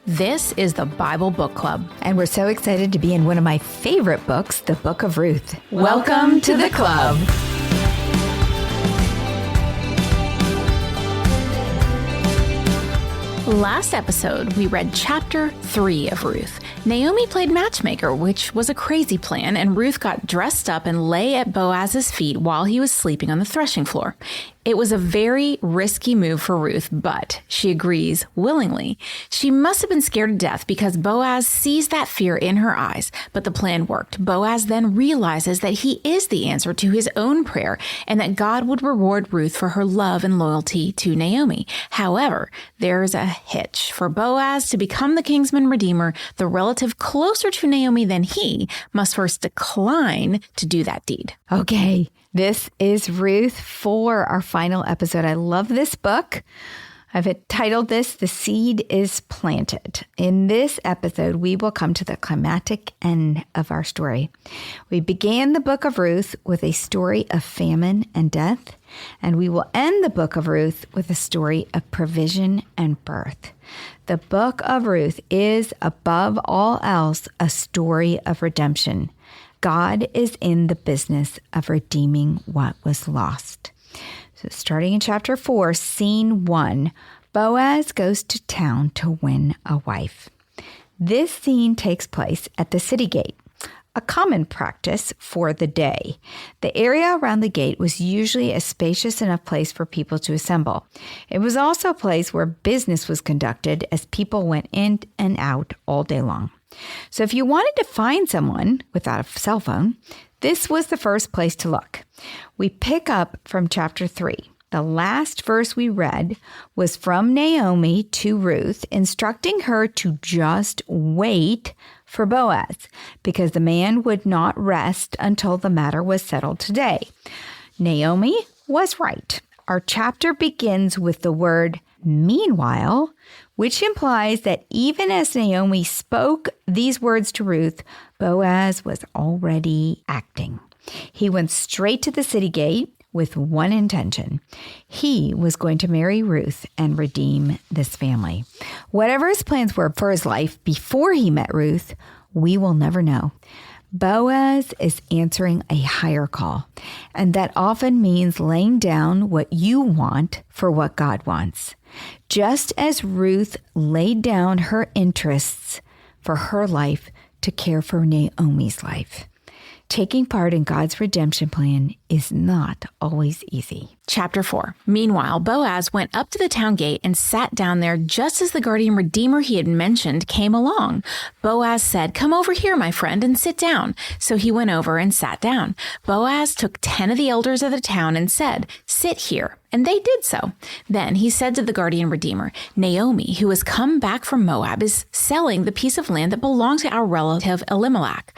This is the Bible Book Club. And we're so excited to be in one of my favorite books, the Book of Ruth. Welcome to the club. Last episode, we read chapter 3 of Ruth. Naomi played matchmaker, which was a crazy plan, and Ruth got dressed up and lay at Boaz's feet while he was sleeping on the threshing floor. It was a very risky move for Ruth, but she agrees willingly. She must have been scared to death because Boaz sees that fear in her eyes, but the plan worked. Boaz then realizes that he is the answer to his own prayer and that God would reward Ruth for her love and loyalty to Naomi. However, there's a hitch. For Boaz to become the kinsman redeemer, the relative closer to Naomi than he must first decline to do that deed. Okay, this is Ruth for our final episode. I love this book. I've titled this, The Seed is Planted. In this episode, we will come to the climactic end of our story. We began the book of Ruth with a story of famine and death, and we will end the book of Ruth with a story of provision and birth. The book of Ruth is, above all else, a story of redemption. God is in the business of redeeming what was lost. So starting in chapter 4, scene 1, Boaz goes to town to win a wife. This scene takes place at the city gate, a common practice for the day. The area around the gate was usually a spacious enough place for people to assemble. It was also a place where business was conducted as people went in and out all day long. So if you wanted to find someone without a cell phone, this was the first place to look. We pick up from chapter 3. The last verse we read was from Naomi to Ruth, instructing her to just wait for Boaz, because the man would not rest until the matter was settled today. Naomi was right. Our chapter begins with the word meanwhile, which implies that even as Naomi spoke these words to Ruth, Boaz was already acting. He went straight to the city gate with one intention. He was going to marry Ruth and redeem this family. Whatever his plans were for his life before he met Ruth, we will never know. Boaz is answering a higher call, and that often means laying down what you want for what God wants. Just as Ruth laid down her interests for her life to care for Naomi's life. Taking part in God's redemption plan is not always easy. Chapter 4. Meanwhile, Boaz went up to the town gate and sat down there just as the guardian redeemer he had mentioned came along. Boaz said, "Come over here, my friend, and sit down." So he went over and sat down. Boaz took 10 of the elders of the town and said, "Sit here." And they did so. Then he said to the guardian redeemer, "Naomi, who has come back from Moab, is selling the piece of land that belonged to our relative Elimelech.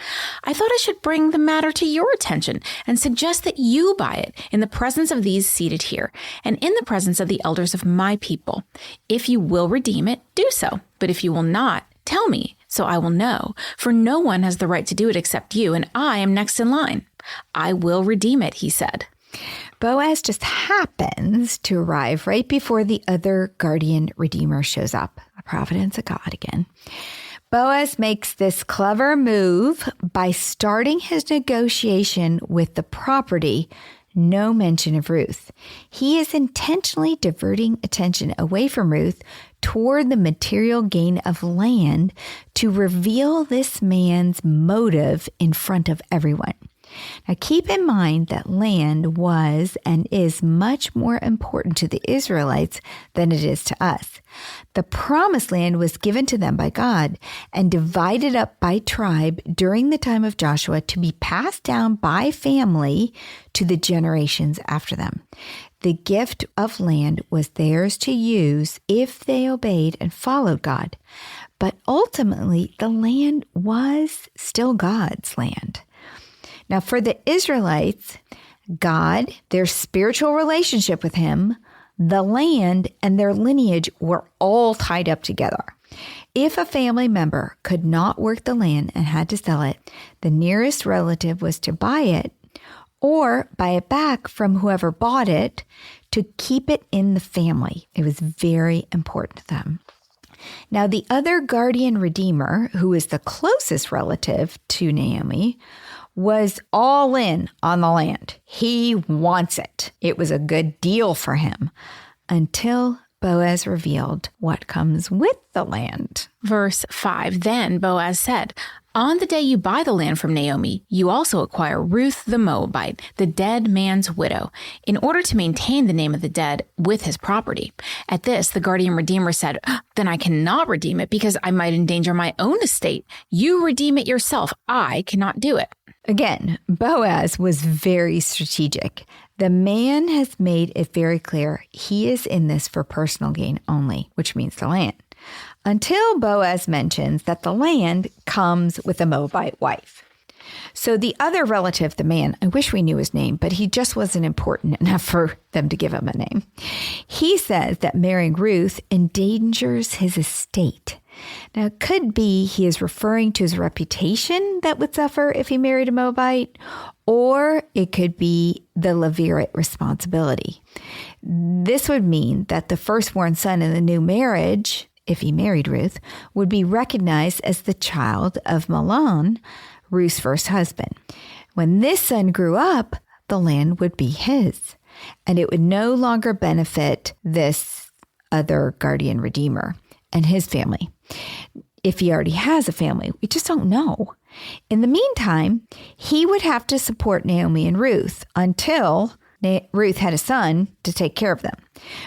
I thought I should bring the matter to your attention and suggest that you buy it in the presence of these seated here and in the presence of the elders of my people. If you will redeem it, do so. But if you will not, tell me, so I will know. For no one has the right to do it except you, and I am next in line. I will redeem it," he said. Boaz just happens to arrive right before the other guardian redeemer shows up. A providence of God again. Boaz makes this clever move by starting his negotiation with the property, no mention of Ruth. He is intentionally diverting attention away from Ruth toward the material gain of land to reveal this man's motive in front of everyone. Now, keep in mind that land was and is much more important to the Israelites than it is to us. The promised land was given to them by God and divided up by tribe during the time of Joshua to be passed down by family to the generations after them. The gift of land was theirs to use if they obeyed and followed God. But ultimately, the land was still God's land. Now, for the Israelites, God, their spiritual relationship with him, the land, and their lineage were all tied up together. If a family member could not work the land and had to sell it, the nearest relative was to buy it or buy it back from whoever bought it to keep it in the family. It was very important to them. Now, the other guardian redeemer, who is the closest relative to Naomi, was all in on the land. He wants it. It was a good deal for him until Boaz revealed what comes with the land. Verse 5, then Boaz said, on the day you buy the land from Naomi, you also acquire Ruth the Moabite, the dead man's widow, in order to maintain the name of the dead with his property. At this, the guardian redeemer said, then I cannot redeem it because I might endanger my own estate. You redeem it yourself. I cannot do it. Again, Boaz was very strategic. The man has made it very clear he is in this for personal gain only, which means the land. Until Boaz mentions that the land comes with a Moabite wife. So the other relative, the man, I wish we knew his name, but he just wasn't important enough for them to give him a name. He says that marrying Ruth endangers his estate. Now, it could be he is referring to his reputation that would suffer if he married a Moabite, or it could be the Levirate responsibility. This would mean that the firstborn son in the new marriage, if he married Ruth, would be recognized as the child of Mahlon, Ruth's first husband. When this son grew up, the land would be his, and it would no longer benefit this other guardian redeemer and his family. If he already has a family, we just don't know. In the meantime, he would have to support Naomi and Ruth until Ruth had a son to take care of them,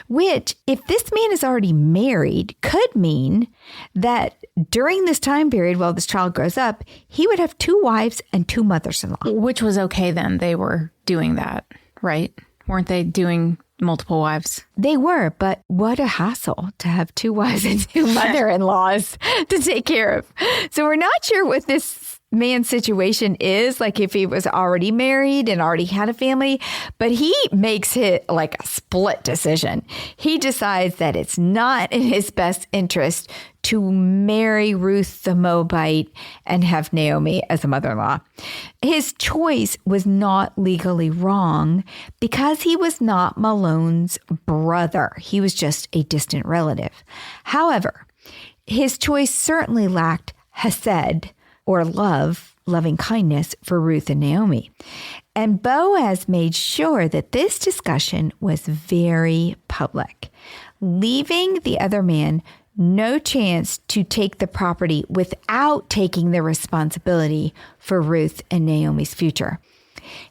which, if this man is already married, could mean that during this time period, while this child grows up, he would have 2 wives and 2 mothers-in-law. Which was okay then. They were doing that, right? Weren't they doing multiple wives? They were, but what a hassle to have 2 wives and 2 mother-in-laws to take care of. So we're not sure what this man's situation is, like if he was already married and already had a family, but he makes it like a split decision. He decides that it's not in his best interest to marry Ruth the Moabite and have Naomi as a mother-in-law. His choice was not legally wrong because he was not Mahlon's brother. He was just a distant relative. However, his choice certainly lacked hesed, or loving kindness for Ruth and Naomi. And Boaz made sure that this discussion was very public, leaving the other man no chance to take the property without taking the responsibility for Ruth and Naomi's future.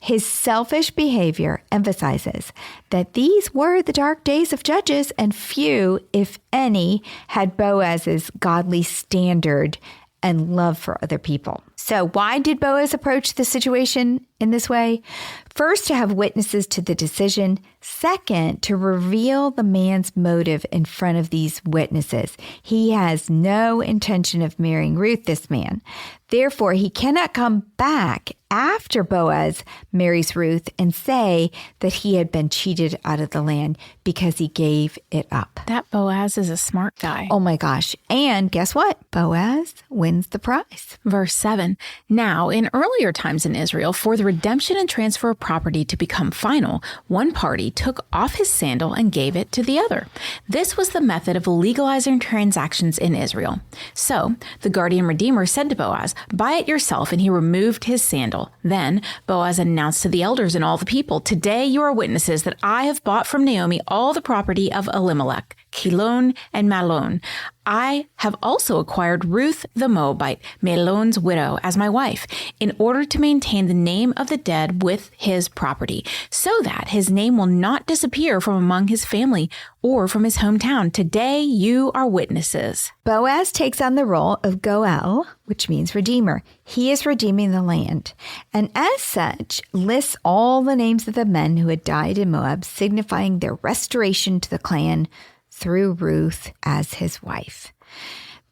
His selfish behavior emphasizes that these were the dark days of judges, and few, if any, had Boaz's godly standard and love for other people. So why did Boaz approach the situation in this way? First, to have witnesses to the decision. Second, to reveal the man's motive in front of these witnesses. He has no intention of marrying Ruth, this man. Therefore, he cannot come back after Boaz marries Ruth and say that he had been cheated out of the land because he gave it up. That Boaz is a smart guy. Oh my gosh. And guess what? Boaz wins the prize. Verse 7, now in earlier times in Israel, for the redemption and transfer of property to become final, one party took off his sandal and gave it to the other. This was the method of legalizing transactions in Israel. So the guardian redeemer said to Boaz, buy it yourself, and he removed his sandal. Then Boaz announced to the elders and all the people, today you are witnesses that I have bought from Naomi all the property of Elimelech, Chilon, and Mahlon. I have also acquired Ruth the Moabite, Mahlon's widow, as my wife, in order to maintain the name of the dead with his property, so that his name will not disappear from among his family or from his hometown. Today you are witnesses. Boaz takes on the role of Goel, which means redeemer. He is redeeming the land, and as such, lists all the names of the men who had died in Moab, signifying their restoration to the clan through Ruth as his wife.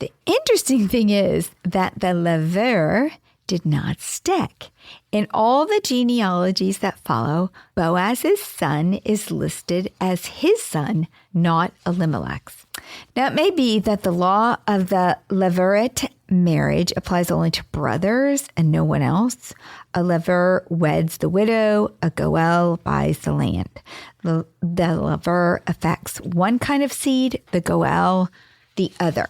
The interesting thing is that the lever did not stick. In all the genealogies that follow, Boaz's son is listed as his son, not Elimelech's. Now, it may be that the law of the Levirate marriage applies only to brothers and no one else. A lever weds the widow, a goel buys the land. The lever affects one kind of seed, the goel the other.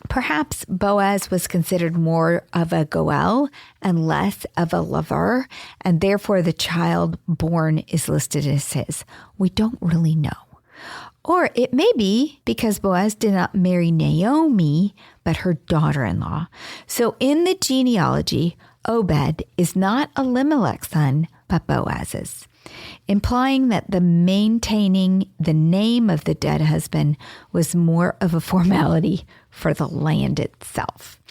Perhaps Boaz was considered more of a Goel and less of a lover, and therefore the child born is listed as his. We don't really know. Or it may be because Boaz did not marry Naomi, but her daughter-in-law. So in the genealogy, Obed is not Elimelech's son, but Boaz's, implying that the maintaining the name of the dead husband was more of a formality for the land itself.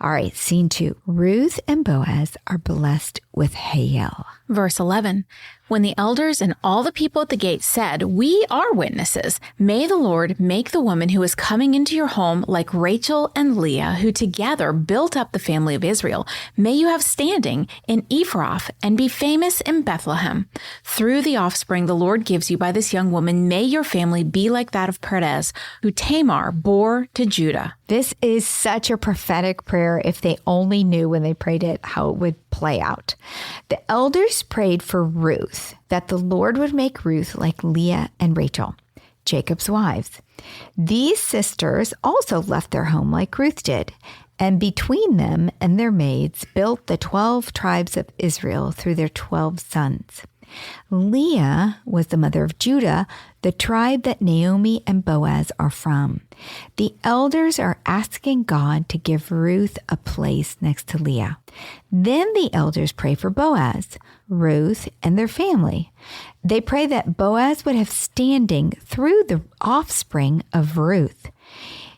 All right, scene 2. Ruth and Boaz are blessed with Hael. Verse 11, when the elders and all the people at the gate said, "We are witnesses. May the Lord make the woman who is coming into your home like Rachel and Leah, who together built up the family of Israel. May you have standing in Ephrath and be famous in Bethlehem. Through the offspring the Lord gives you by this young woman, may your family be like that of Perez, who Tamar bore to Judah." This is such a prophetic prayer. If they only knew when they prayed it how it would play out. The elders prayed for Ruth, that the Lord would make Ruth like Leah and Rachel, Jacob's wives. These sisters also left their home like Ruth did, and between them and their maids built the 12 tribes of Israel through their 12 sons. Leah was the mother of Judah, the tribe that Naomi and Boaz are from. The elders are asking God to give Ruth a place next to Leah. Then the elders pray for Boaz, Ruth, and their family. They pray that Boaz would have standing through the offspring of Ruth.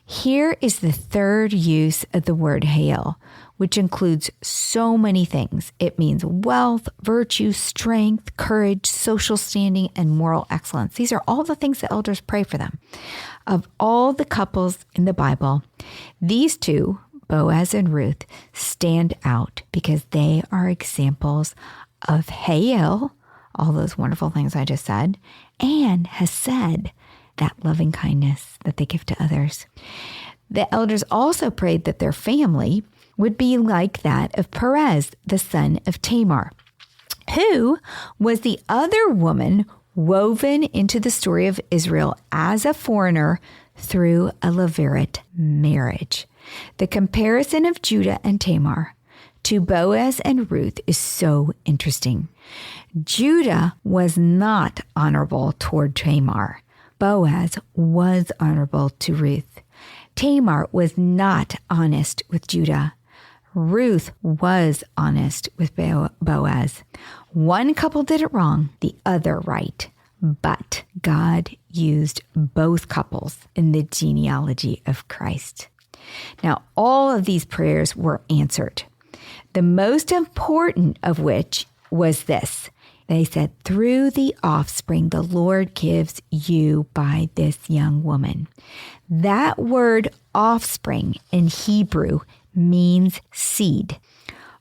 Here is the third use of the word Hael, which includes so many things. It means wealth, virtue, strength, courage, social standing, and moral excellence. These are all the things the elders pray for them. Of all the couples in the Bible, these two, Boaz and Ruth, stand out because they are examples of Hael, all those wonderful things I just said, and Hesed, that loving kindness that they give to others. The elders also prayed that their family would be like that of Perez, the son of Tamar, who was the other woman woven into the story of Israel as a foreigner through a Levirate marriage. The comparison of Judah and Tamar to Boaz and Ruth is so interesting. Judah was not honorable toward Tamar. Boaz was honorable to Ruth. Tamar was not honest with Judah. Ruth was honest with Boaz. One couple did it wrong, the other right. But God used both couples in the genealogy of Christ. Now, all of these prayers were answered. The most important of which was this. They said, through the offspring the Lord gives you by this young woman. That word offspring in Hebrew means seed.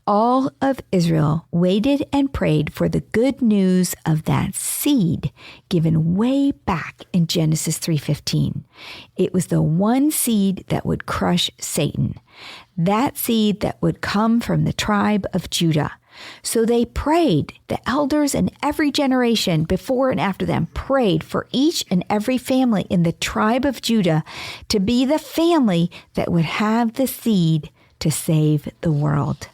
All of Israel waited and prayed for the good news of that seed given way back in Genesis 3:15. It was the one seed that would crush Satan, that seed that would come from the tribe of Judah. So they prayed, the elders in every generation before and after them prayed for each and every family in the tribe of Judah to be the family that would have the seed to save the world.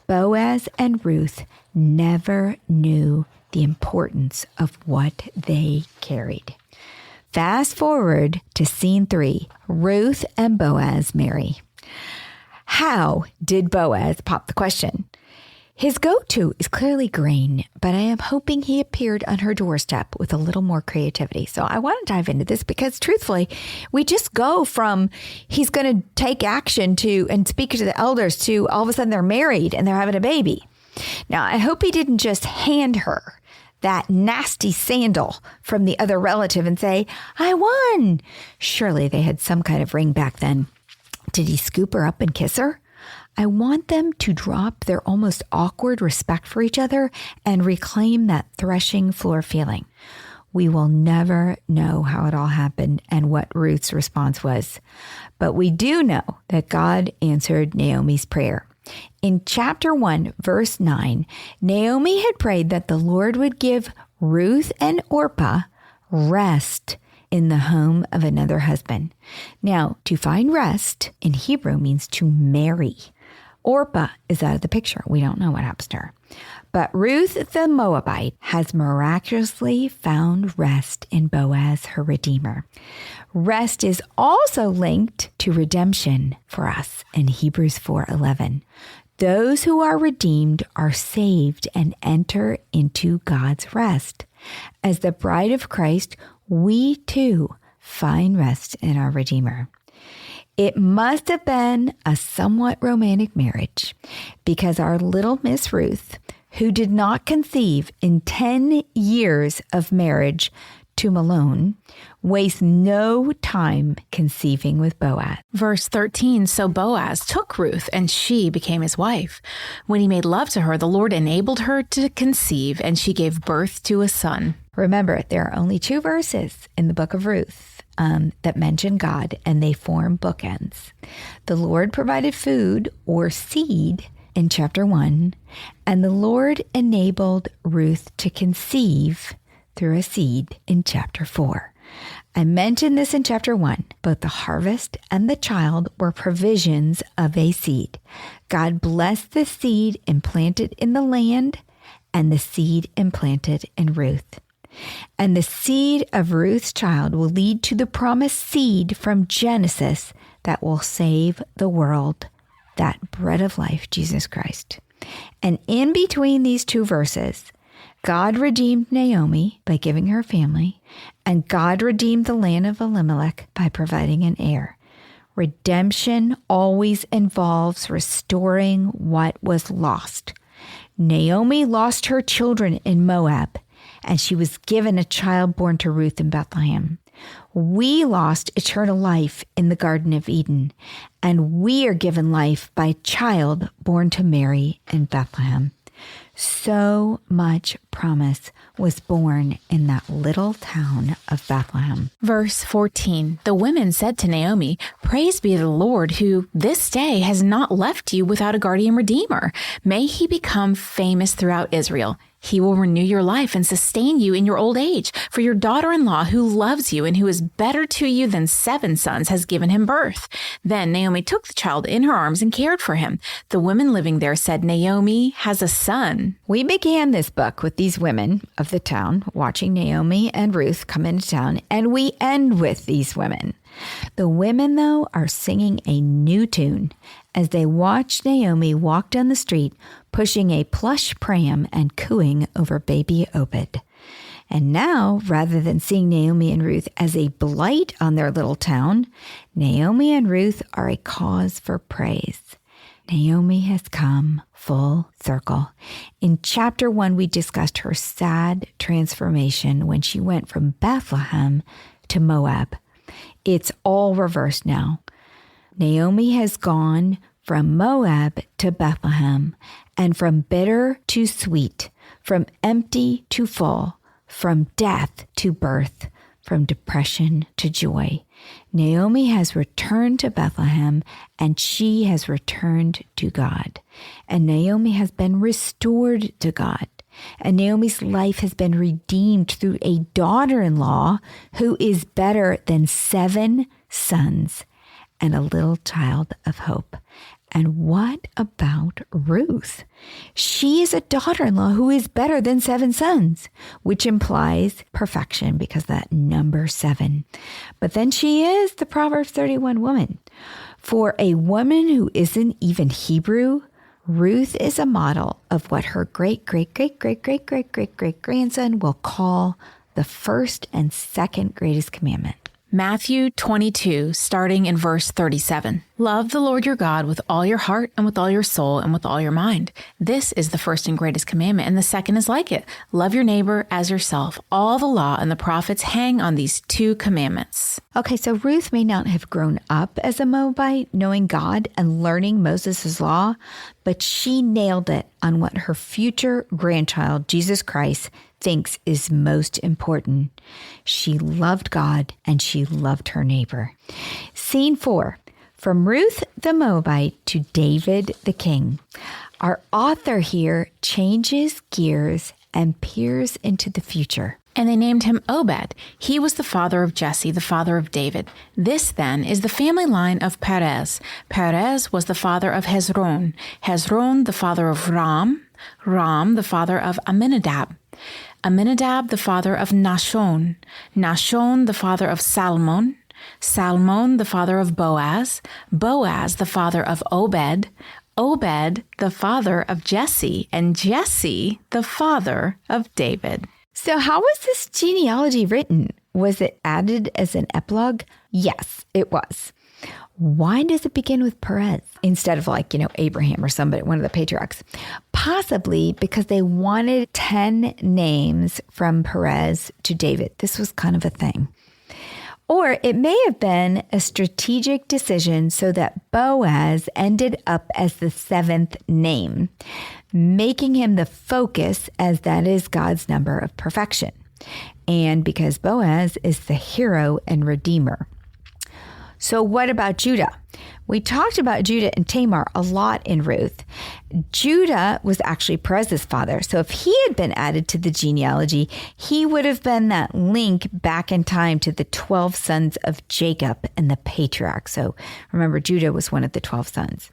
Boaz and Ruth never knew the importance of what they carried. Fast forward to scene 3, Ruth and Boaz marry. How did Boaz pop the question? His go-to is clearly grain, but I am hoping he appeared on her doorstep with a little more creativity. So I want to dive into this because truthfully, we just go from he's going to take action to and speak to the elders to all of a sudden they're married and they're having a baby. Now, I hope he didn't just hand her that nasty sandal from the other relative and say, I won. Surely they had some kind of ring back then. Did he scoop her up and kiss her? I want them to drop their almost awkward respect for each other and reclaim that threshing floor feeling. We will never know how it all happened and what Ruth's response was. But we do know that God answered Naomi's prayer. In chapter 1, verse 9, Naomi had prayed that the Lord would give Ruth and Orpah rest in the home of another husband. Now, to find rest in Hebrew means to marry. Orpah is out of the picture. We don't know what happens to her. But Ruth the Moabite has miraculously found rest in Boaz, her Redeemer. Rest is also linked to redemption for us in Hebrews 4:11. Those who are redeemed are saved and enter into God's rest. As the bride of Christ, we too find rest in our Redeemer. It must have been a somewhat romantic marriage because our little Miss Ruth, who did not conceive in 10 years of marriage to Malone, wastes no time conceiving with Boaz. Verse 13, so Boaz took Ruth, and she became his wife. When he made love to her, the Lord enabled her to conceive, and she gave birth to a son. Remember, there are only 2 verses in the Book of Ruth that mention God, and they form bookends. The Lord provided food or seed in chapter 1, and the Lord enabled Ruth to conceive through a seed in chapter 4. I mentioned this in chapter 1. Both the harvest and the child were provisions of a seed. God blessed the seed implanted in the land and the seed implanted in Ruth. And the seed of Ruth's child will lead to the promised seed from Genesis that will save the world, that bread of life, Jesus Christ. And in between these 2 verses, God redeemed Naomi by giving her family, and God redeemed the land of Elimelech by providing an heir. Redemption always involves restoring what was lost. Naomi lost her children in Moab, and she was given a child born to Ruth in Bethlehem. We lost eternal life in the Garden of Eden, and we are given life by a child born to Mary in Bethlehem. So much promise was born in that little town of Bethlehem. Verse 14, the women said to Naomi, praise be the Lord who this day has not left you without a guardian redeemer. May he become famous throughout Israel. He will renew your life and sustain you in your old age. For your daughter-in-law who loves you and who is better to you than 7 sons has given him birth. Then Naomi took the child in her arms and cared for him. The women living there said, Naomi has a son. We began this book with these women of the town watching Naomi and Ruth come into town, and we end with these women. The women, though, are singing a new tune as they watch Naomi walk down the street, pushing a plush pram and cooing over baby Obed. And now, rather than seeing Naomi and Ruth as a blight on their little town, Naomi and Ruth are a cause for praise. Naomi has come full circle. In chapter 1, we discussed her sad transformation when she went from Bethlehem to Moab. It's all reversed now. Naomi has gone from Moab to Bethlehem, and from bitter to sweet, from empty to full, from death to birth, from depression to joy. Naomi has returned to Bethlehem, and she has returned to God. And Naomi has been restored to God. And Naomi's life has been redeemed through a daughter-in-law who is better than 7 sons and a little child of hope. And what about Ruth? She is a daughter-in-law who is better than 7 sons, which implies perfection because that number 7. But then she is the Proverbs 31 woman. For a woman who isn't even Hebrew, Ruth is a model of what her great-great-great-great-great-great-great-great-grandson will call the first and second greatest commandment. Matthew 22, starting in verse 37. Love the Lord your God with all your heart and with all your soul and with all your mind. This is the first and greatest commandment, and the second is like it. Love your neighbor as yourself. All the law and the prophets hang on these 2 commandments. Okay, so Ruth may not have grown up as a Moabite, knowing God and learning Moses' law, but she nailed it on what her future grandchild, Jesus Christ, thinks is most important. She loved God and she loved her neighbor. Scene 4, from Ruth the Moabite to David the king. Our author here changes gears and peers into the future. And they named him Obed. He was the father of Jesse, the father of David. This, then, is the family line of Perez. Perez was the father of Hezron. Hezron, the father of Ram. Ram, the father of Amminadab. Amminadab, the father of Nahshon. Nahshon, the father of Salmon. Salmon, the father of Boaz. Boaz, the father of Obed. Obed, the father of Jesse. And Jesse, the father of David. So how was this genealogy written? Was it added as an epilogue? Yes, it was. Why does it begin with Perez instead of Abraham or somebody, one of the patriarchs? Possibly because they wanted 10 names from Perez to David. This was kind of a thing. Or it may have been a strategic decision so that Boaz ended up as the 7th name, making him the focus as that is God's number of perfection. And because Boaz is the hero and redeemer. So what about Judah? We talked about Judah and Tamar a lot in Ruth. Judah was actually Perez's father. So if he had been added to the genealogy, he would have been that link back in time to the 12 sons of Jacob and the patriarch. So remember, Judah was one of the 12 sons.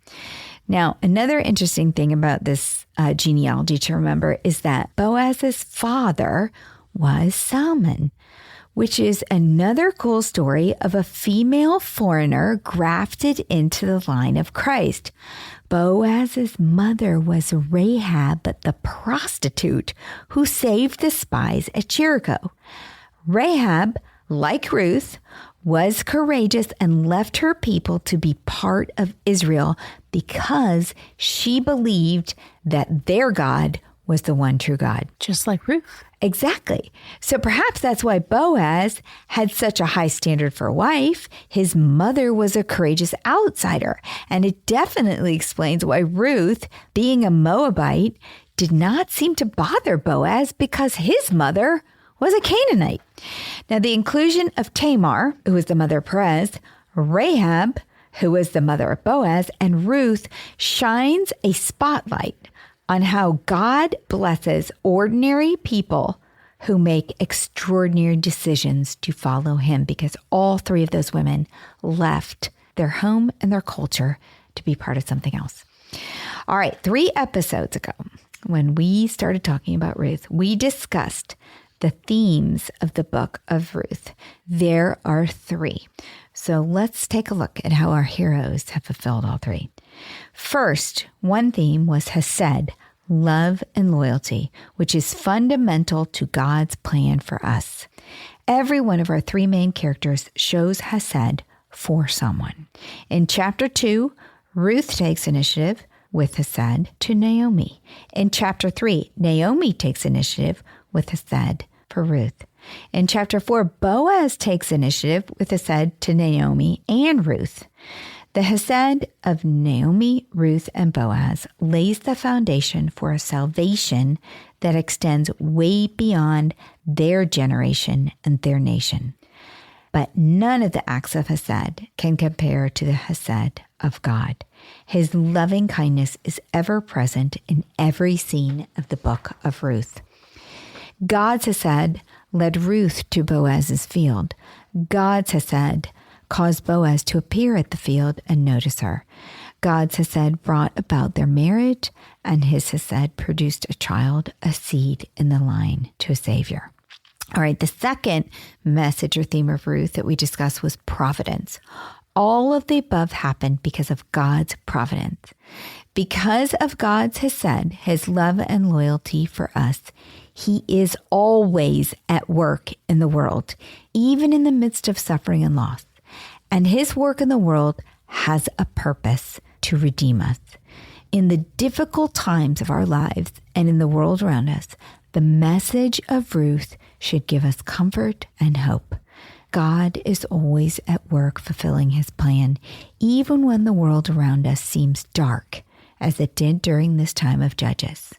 Now, another interesting thing about this genealogy to remember is that Boaz's father was Salmon, which is another cool story of a female foreigner grafted into the line of Christ. Boaz's mother was Rahab, the prostitute who saved the spies at Jericho. Rahab, like Ruth, was courageous and left her people to be part of Israel because she believed that their God was the one true God. Just like Ruth. Exactly. So perhaps that's why Boaz had such a high standard for a wife. His mother was a courageous outsider. And it definitely explains why Ruth, being a Moabite, did not seem to bother Boaz because his mother was a Canaanite. Now, the inclusion of Tamar, who was the mother of Perez, Rahab, who was the mother of Boaz, and Ruth shines a spotlight on how God blesses ordinary people who make extraordinary decisions to follow him, because all three of those women left their home and their culture to be part of something else. All right, 3 episodes ago, when we started talking about Ruth, we discussed the themes of the Book of Ruth. There are 3. So let's take a look at how our heroes have fulfilled all 3. First, one theme was Hesed, love and loyalty, which is fundamental to God's plan for us. Every one of our 3 main characters shows Hesed for someone. In chapter 2, Ruth takes initiative with Hesed to Naomi. In chapter 3, Naomi takes initiative with Hesed for Ruth. In chapter 4, Boaz takes initiative with Hesed to Naomi and Ruth. The Hesed of Naomi, Ruth, and Boaz lays the foundation for a salvation that extends way beyond their generation and their nation. But none of the acts of Hesed can compare to the Hesed of God. His loving kindness is ever present in every scene of the Book of Ruth. God's Hesed led Ruth to Boaz's field. God's Hesed caused Boaz to appear at the field and notice her. God's Hesed brought about their marriage, and his Hesed produced a child, a seed in the line to a savior. All right, the second message or theme of Ruth that we discussed was providence. All of the above happened because of God's providence. Because of God's Hesed, his love and loyalty for us, he is always at work in the world, even in the midst of suffering and loss. And his work in the world has a purpose to redeem us. In the difficult times of our lives and in the world around us, the message of Ruth should give us comfort and hope. God is always at work fulfilling his plan, even when the world around us seems dark, as it did during this time of Judges.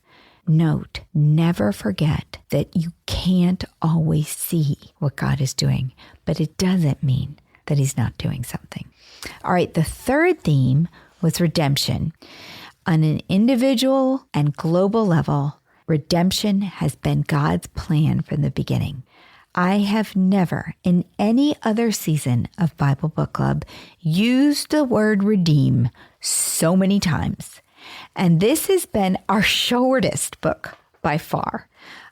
Note, never forget that you can't always see what God is doing, but it doesn't mean that he's not doing something. All right, the third theme was redemption. On an individual and global level, redemption has been God's plan from the beginning. I have never in any other season of Bible Book Club used the word redeem so many times. And this has been our shortest book by far.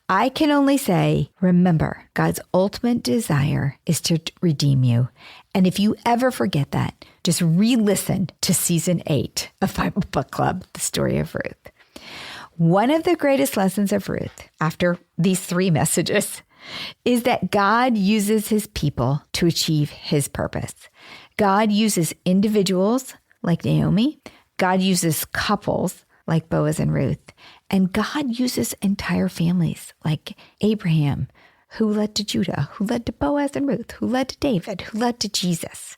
I can only say, remember, God's ultimate desire is to redeem you. And if you ever forget that, just re-listen to season 8 of Bible Book Club, the story of Ruth. One of the greatest lessons of Ruth, after these 3 messages, is that God uses his people to achieve his purpose. God uses individuals like Naomi. God uses couples like Boaz and Ruth. And God uses entire families like Abraham, who led to Judah, who led to Boaz and Ruth, who led to David, who led to Jesus.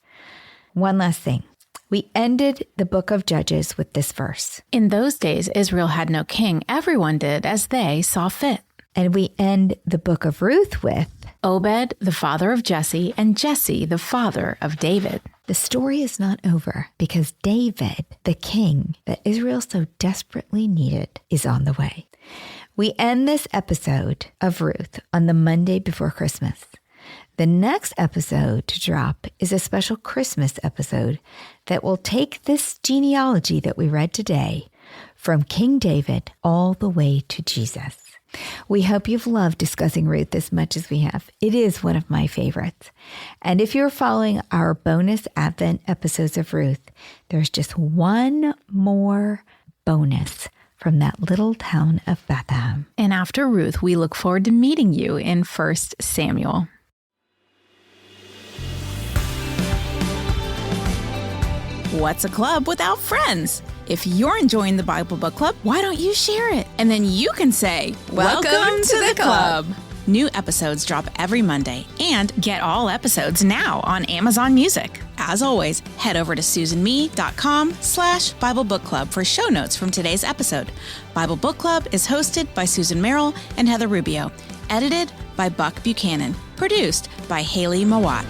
One last thing. We ended the book of Judges with this verse. In those days, Israel had no king. Everyone did as they saw fit. And we end the book of Ruth with Obed, the father of Jesse, and Jesse, the father of David. The story is not over because David, the king that Israel so desperately needed, is on the way. We end this episode of Ruth on the Monday before Christmas. The next episode to drop is a special Christmas episode that will take this genealogy that we read today from King David all the way to Jesus. We hope you've loved discussing Ruth as much as we have. It is one of my favorites. And if you're following our bonus Advent episodes of Ruth, there's just one more bonus from that little town of Bethlehem. And after Ruth, we look forward to meeting you in 1 Samuel. What's a club without friends? If you're enjoying the Bible Book Club, why don't you share it? And then you can say, Welcome to the club. New episodes drop every Monday, and get all episodes now on Amazon Music. As always, head over to susanme.com/Bible Book Club for show notes from today's episode. Bible Book Club is hosted by Susan Merrill and Heather Rubio, edited by Buck Buchanan, produced by Haley Mawat.